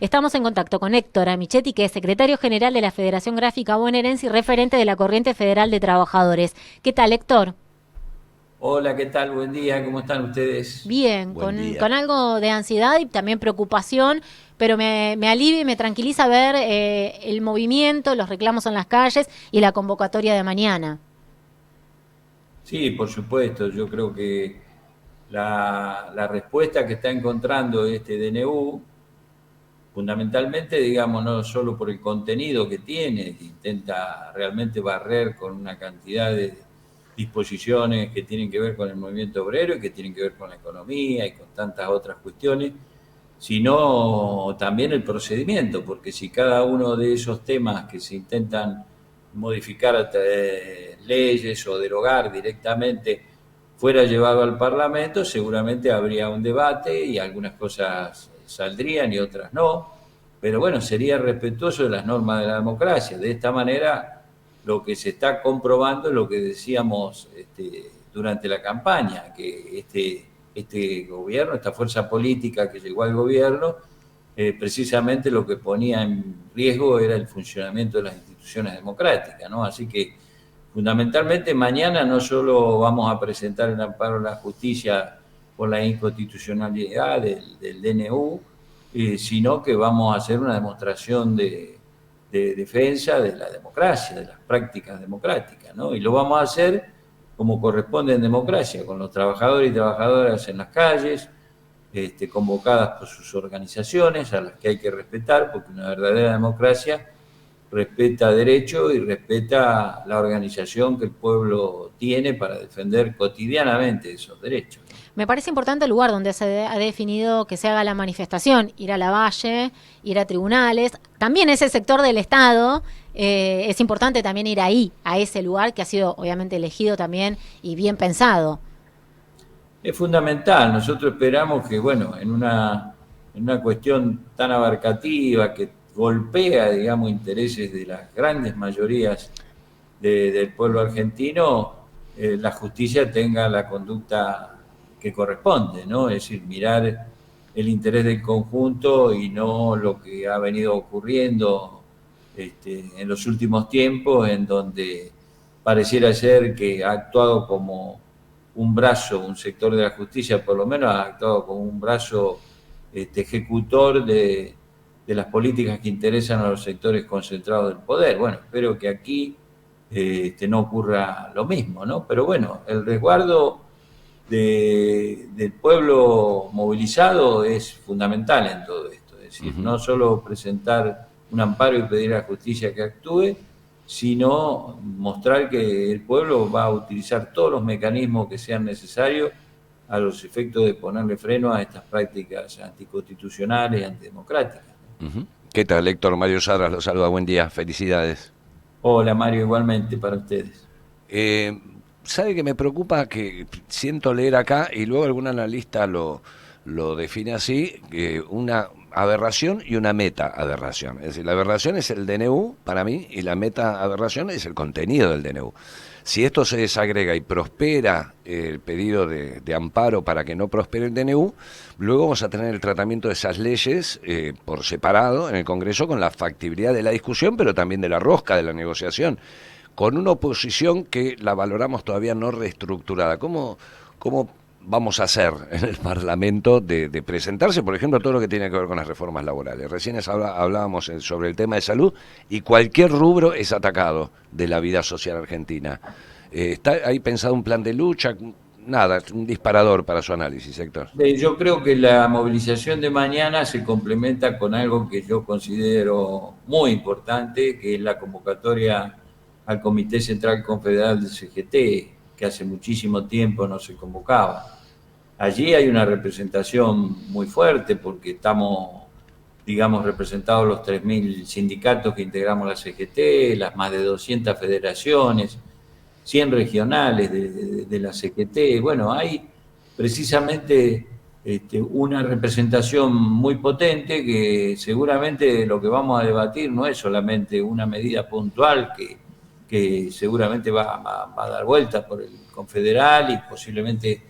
Estamos en contacto con Héctor Amichetti, que es secretario general de la Federación Gráfica Bonaerense y referente de la Corriente Federal de Trabajadores. ¿Qué tal, Héctor? Hola, ¿qué tal? Buen día, ¿cómo están ustedes? Bien, Buen con día. algo de ansiedad y también preocupación, pero me alivia y me tranquiliza ver el movimiento, los reclamos en las calles y la convocatoria de mañana. Sí, por supuesto, yo creo que la respuesta que está encontrando este DNU, fundamentalmente, digamos, no solo por el contenido que tiene, que intenta realmente barrer con una cantidad de disposiciones que tienen que ver con el movimiento obrero y que tienen que ver con la economía y con tantas otras cuestiones, sino también el procedimiento, porque si cada uno de esos temas que se intentan modificar a leyes o derogar directamente fuera llevado al Parlamento, seguramente habría un debate y algunas cosas saldrían y otras no, pero bueno, sería respetuoso de las normas de la democracia. De esta manera, lo que se está comprobando es lo que decíamos durante la campaña, que este gobierno, esta fuerza política que llegó al gobierno, precisamente lo que ponía en riesgo era el funcionamiento de las instituciones democráticas, ¿no? Así que fundamentalmente mañana no solo vamos a presentar el amparo a la justicia por la inconstitucionalidad del DNU, sino que vamos a hacer una demostración de defensa de la democracia, de las prácticas democráticas, ¿no? Y lo vamos a hacer como corresponde en democracia, con los trabajadores y trabajadoras en las calles, convocadas por sus organizaciones, a las que hay que respetar, porque una verdadera democracia respeta derechos y respeta la organización que el pueblo tiene para defender cotidianamente esos derechos. Me parece importante el lugar donde se ha definido que se haga la manifestación, ir a la Valle, ir a tribunales. También ese sector del Estado, es importante también ir ahí, a ese lugar que ha sido obviamente elegido también y bien pensado. Es fundamental, nosotros esperamos que, bueno, en una cuestión tan abarcativa que golpea, digamos, intereses de las grandes mayorías del pueblo argentino, la justicia tenga la conducta que corresponde, ¿no? Es decir, mirar el interés del conjunto y no lo que ha venido ocurriendo en los últimos tiempos, en donde pareciera ser que ha actuado como un brazo, un sector de la justicia por lo menos ha actuado como un brazo ejecutor de las políticas que interesan a los sectores concentrados del poder. Bueno, espero que aquí no ocurra lo mismo, ¿no? Pero bueno, el resguardo del pueblo movilizado es fundamental en todo esto. Es decir, Ujú. no solo presentar un amparo y pedir a la justicia que actúe, sino mostrar que el pueblo va a utilizar todos los mecanismos que sean necesarios a los efectos de ponerle freno a estas prácticas anticonstitucionales y antidemocráticas. Ujú. ¿Qué tal, Héctor? Mario Sadras lo saluda, buen día, felicidades. Hola Mario, igualmente para ustedes. Eh, ¿Sabe que me preocupa que siento leer acá y luego algún analista lo define así, una aberración y una meta-aberración? Es decir, la aberración es el DNU para mí y la meta-aberración es el contenido del DNU. Si esto se desagrega y prospera el pedido de amparo para que no prospere el DNU, luego vamos a tener el tratamiento de esas leyes por separado en el Congreso con la factibilidad de la discusión, pero también de la rosca de la negociación, con una oposición que la valoramos todavía no reestructurada. ¿Cómo vamos a hacer en el Parlamento de presentarse, por ejemplo, todo lo que tiene que ver con las reformas laborales? Recién hablábamos sobre el tema de salud y cualquier rubro es atacado de la vida social argentina. ¿Está ahí pensado un plan de lucha? Nada, un disparador para su análisis, Héctor. Yo creo que la movilización de mañana se complementa con algo que yo considero muy importante, que es la convocatoria al Comité Central Confederal del CGT, que hace muchísimo tiempo no se convocaba. Allí hay una representación muy fuerte porque estamos, digamos, representados los 3.000 sindicatos que integramos la CGT, las más de 200 federaciones, 100 regionales de la CGT. Bueno, hay precisamente una representación muy potente que seguramente lo que vamos a debatir no es solamente una medida puntual que seguramente va a dar vuelta por el Confederal y posiblemente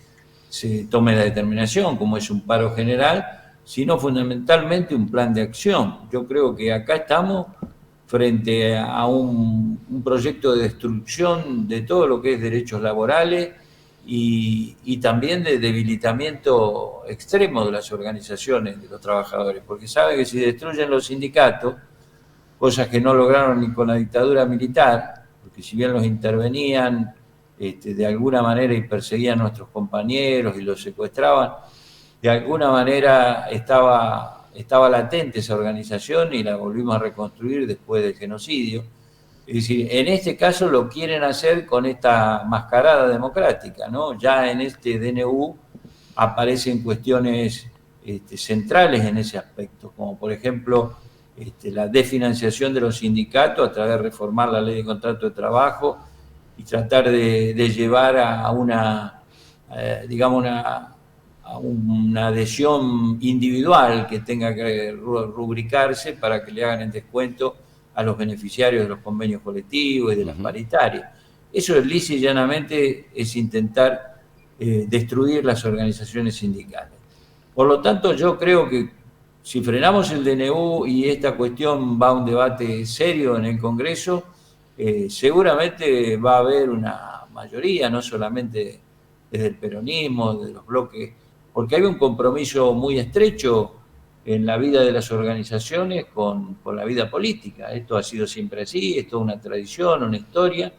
se tome la determinación, como es un paro general, sino fundamentalmente un plan de acción. Yo creo que acá estamos frente a un proyecto de destrucción de todo lo que es derechos laborales y también de debilitamiento extremo de las organizaciones de los trabajadores, porque saben que si destruyen los sindicatos, cosas que no lograron ni con la dictadura militar, porque si bien los intervenían de alguna manera y perseguían a nuestros compañeros y los secuestraban, de alguna manera estaba latente esa organización y la volvimos a reconstruir después del genocidio. Es decir, en este caso lo quieren hacer con esta mascarada democrática, ¿no? Ya en este DNU aparecen cuestiones centrales en ese aspecto, como por ejemplo la desfinanciación de los sindicatos a través de reformar la ley de contrato de trabajo y tratar de llevar a una, digamos, a una adhesión individual que tenga que rubricarse para que le hagan el descuento a los beneficiarios de los convenios colectivos y de las paritarias. Eso lisa y llanamente es intentar destruir las organizaciones sindicales. Por lo tanto, yo creo que si frenamos el DNU y esta cuestión va a un debate serio en el Congreso, seguramente va a haber una mayoría, no solamente desde el peronismo, de los bloques, porque hay un compromiso muy estrecho en la vida de las organizaciones con la vida política. Esto ha sido siempre así, esto es una tradición, una historia,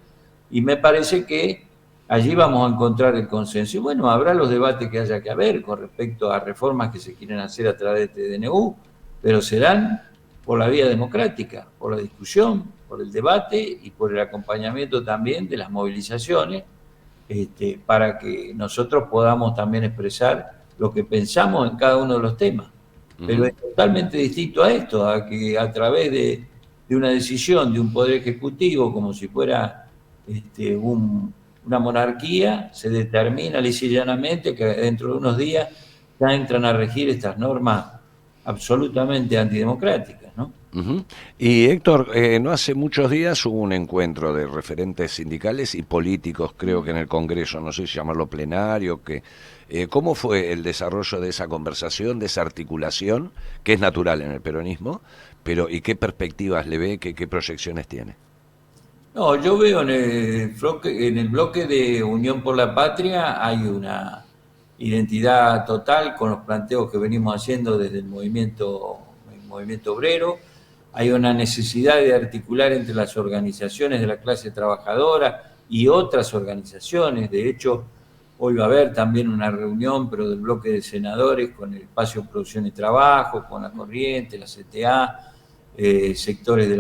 y me parece que allí vamos a encontrar el consenso. Y bueno, habrá los debates que haya que haber con respecto a reformas que se quieren hacer a través de este DNU, pero serán por la vía democrática, por la discusión, por el debate y por el acompañamiento también de las movilizaciones, para que nosotros podamos también expresar lo que pensamos en cada uno de los temas. Pero es totalmente distinto a esto, a que a través de una decisión de un poder ejecutivo, como si fuera una monarquía, se determina lisa y llanamente que dentro de unos días ya entran a regir estas normas absolutamente antidemocráticas, ¿no? Y Héctor, no hace muchos días hubo un encuentro de referentes sindicales y políticos, creo que en el Congreso, no sé si llamarlo plenario, ¿cómo fue el desarrollo de esa conversación, de esa articulación, que es natural en el peronismo, pero y qué perspectivas le ve, qué proyecciones tiene? No, yo veo en el bloque de Unión por la Patria hay una identidad total con los planteos que venimos haciendo desde el movimiento obrero. Hay una necesidad de articular entre las organizaciones de la clase trabajadora y otras organizaciones. De hecho, hoy va a haber también una reunión, pero del bloque de senadores, con el Espacio Producción y Trabajo, con la Corriente, la CTA, sectores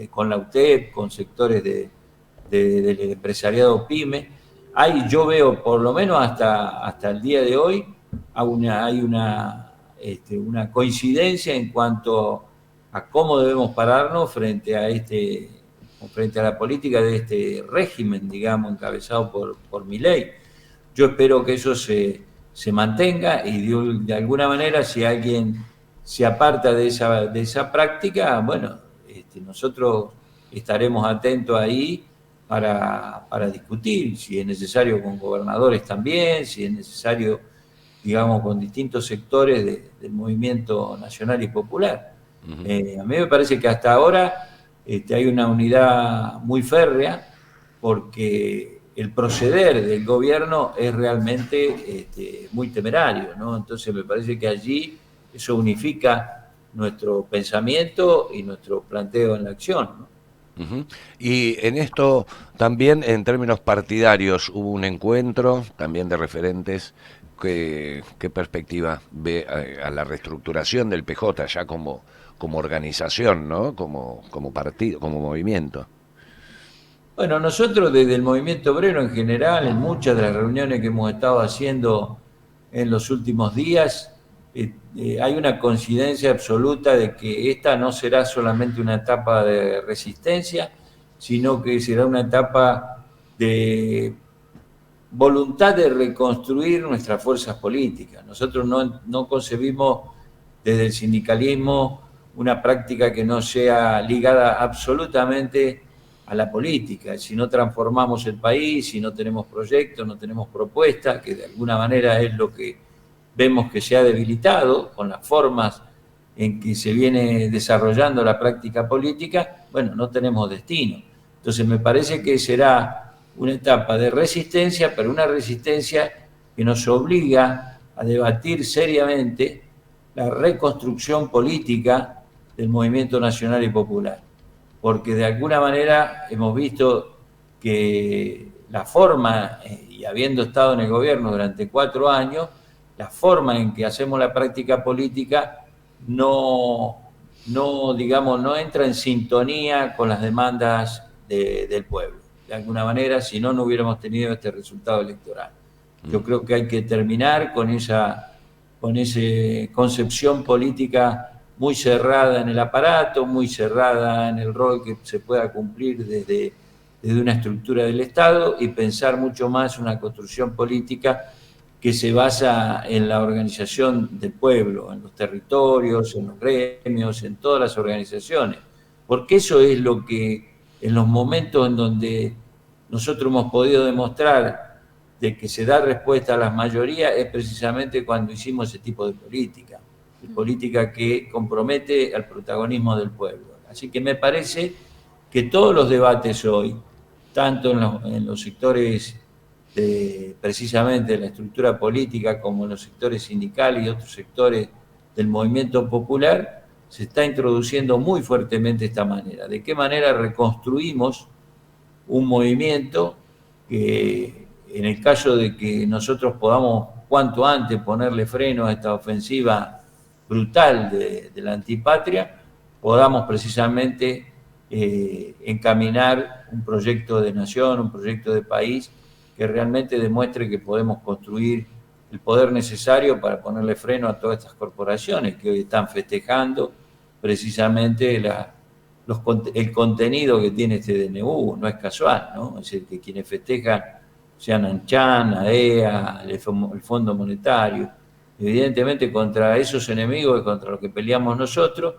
con la UTEP, con sectores del empresariado PYME. Yo veo, por lo menos hasta el día de hoy, hay una coincidencia en cuanto a cómo debemos pararnos frente a la política de este régimen, digamos, encabezado por Milei. Yo espero que eso se mantenga y de alguna manera, si alguien se aparta de esa práctica, bueno, nosotros estaremos atentos ahí para discutir, si es necesario con gobernadores también, si es necesario, digamos, con distintos sectores del movimiento nacional y popular. A mí me parece que hasta ahora hay una unidad muy férrea, porque el proceder del gobierno es realmente muy temerario, ¿no? Entonces me parece que allí eso unifica nuestro pensamiento y nuestro planteo en la acción, ¿no? Y en esto también, en términos partidarios, hubo un encuentro también de referentes. ¿Qué perspectiva ve a la reestructuración del PJ ya como organización, ¿no? Como partido, como movimiento? Bueno, nosotros desde el movimiento obrero en general, en muchas de las reuniones que hemos estado haciendo en los últimos días, hay una coincidencia absoluta de que esta no será solamente una etapa de resistencia, sino que será una etapa de voluntad de reconstruir nuestras fuerzas políticas. Nosotros no concebimos desde el sindicalismo una práctica que no sea ligada absolutamente a la política. Si no transformamos el país, si no tenemos proyectos, no tenemos propuestas, que de alguna manera es lo que vemos que se ha debilitado con las formas en que se viene desarrollando la práctica política, bueno, no tenemos destino. Entonces me parece que será una etapa de resistencia, pero una resistencia que nos obliga a debatir seriamente la reconstrucción política del movimiento nacional y popular. Porque de alguna manera hemos visto que la forma, y habiendo estado en el gobierno durante 4 años, la forma en que hacemos la práctica política no entra en sintonía con las demandas del pueblo. De alguna manera, si no, no hubiéramos tenido este resultado electoral. Yo creo que hay que terminar con esa concepción política muy cerrada en el aparato, muy cerrada en el rol que se pueda cumplir desde una estructura del Estado, y pensar mucho más una construcción política que se basa en la organización del pueblo, en los territorios, en los gremios, en todas las organizaciones. Porque eso es lo que, en los momentos en donde nosotros hemos podido demostrar de que se da respuesta a las mayorías, es precisamente cuando hicimos ese tipo de política que compromete al protagonismo del pueblo. Así que me parece que todos los debates hoy, tanto en los sectores precisamente de la estructura política, como en los sectores sindicales y otros sectores del movimiento popular, se está introduciendo muy fuertemente esta manera. ¿De qué manera reconstruimos un movimiento que, en el caso de que nosotros podamos cuanto antes ponerle freno a esta ofensiva brutal de la antipatria, podamos precisamente encaminar un proyecto de nación, un proyecto de país que realmente demuestre que podemos construir el poder necesario para ponerle freno a todas estas corporaciones que hoy están festejando precisamente el contenido que tiene este DNU. No es casual, ¿no? Es decir, que quienes festejan sean ANCHAN, AEA, el Fondo Monetario, evidentemente contra esos enemigos y contra los que peleamos nosotros.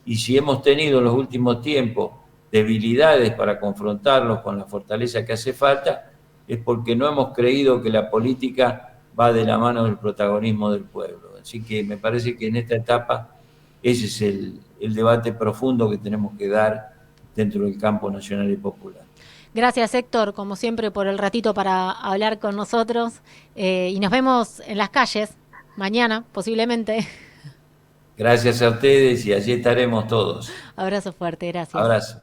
Y si hemos tenido en los últimos tiempos debilidades para confrontarlos con la fortaleza que hace falta, es porque no hemos creído que la política va de la mano del protagonismo del pueblo. Así que me parece que en esta etapa ese es el debate profundo que tenemos que dar dentro del campo nacional y popular. Gracias, Héctor, como siempre, por el ratito para hablar con nosotros, y nos vemos en las calles mañana, posiblemente. Gracias a ustedes y allí estaremos todos. Abrazo fuerte, gracias. Abrazo.